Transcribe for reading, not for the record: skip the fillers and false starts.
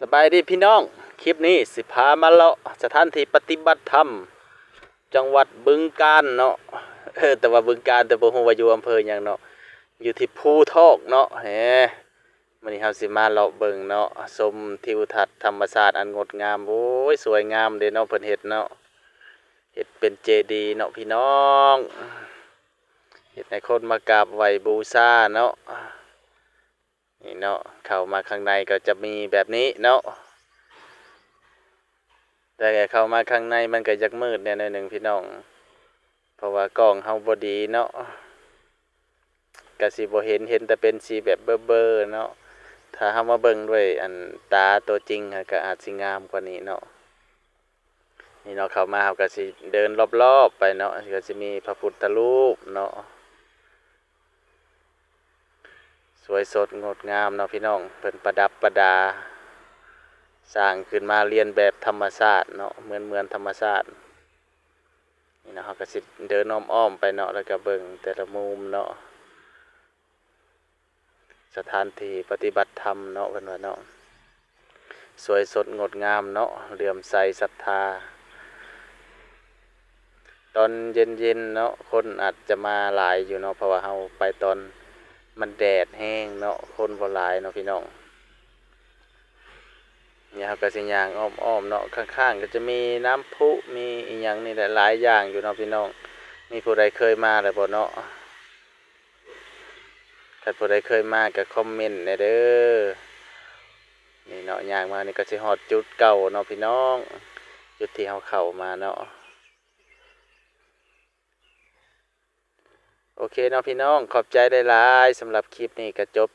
สบายดีพี่น้องคลิปนี้สิพามาเลาะสถานที่ปฏิบัติธรรมจังหวัดบึงกาฬเนาะแต่ว่าบึงกาฬแต่บ่ฮู้ว่าอยู่อำเภอหยังเนาะอยู่ที่ภูทอกเนาะมื้อนี้เฮาสิมาเลาะเบิ่งเนาะชมทิวทัศน์ธรรมชาติอันงดงามโอ้ยสวยงามเด้เนาะเพิ่นเฮ็ดเนาะเฮ็ดเป็นเจดีย์เนาะพี่น้องเฮ็ดให้คนมากราบไหว้บูชาเนาะนี่เนาะเข้ามาข้างในก็จะมีแบบนี้เนาะแต่เข้ามาข้างในมันก็จักมืดแหน่หน่อยหนึ่งพี่น้องเพราะว่ากล้องเฮาบ่ดีเนาะก็สิบ่เห็นแต่เป็นสีแบบเบลอๆเนาะถ้าเฮามาเบิ่งด้วยอันตาตัวจริงก็อาจสิงามกว่านี้เนาะนี่เนาะเข้ามาเฮาก็สิเดินรอบๆไปเนาะก็สิมีพระพุทธรูปเนาะสวยสดงดงามเนาะพี่น้องเพิ่นประดับประดาสร้างขึ้นมาเรียนแบบธรรมชาติเนาะเหมือนธรรมชาตินี่เนาะเฮาก็สิเดินอ้อมๆไปเนาะแล้วก็เบิ่งแต่ละมุมเนาะสถานที่ปฏิบัติธรรมเนาะเพิ่นว่าเนาะสวยสดงดงามเนาะเลื่อมใสศรัทธาตอนเย็นๆเนาะคนอาจจะมาหลายอยู่เนาะเพราะว่าเฮาไปตอนมันแดดแห้งเนาะคนบ่หลายเนาะพี่น้องเนี่ยครับก็สิย่างอ้อมๆเนาะข้างๆก็จะมีน้ำพุมีอีหยังนี่หลายๆอย่างอยู่เนาะพี่น้องมีผู้ใดเคยมาแล้วบ่เนาะถ้าผู้ใดเคยมาก็คอมเมนต์เด้อนี่เนาะย่างมานี่ก็สิฮอดจุดเก่าเนาะพี่น้องจุดที่เฮาเข้ามาเนาะโอเคเนาะพี่น้องขอบใจหลายๆสำหรับคลิปนี้ก็จบ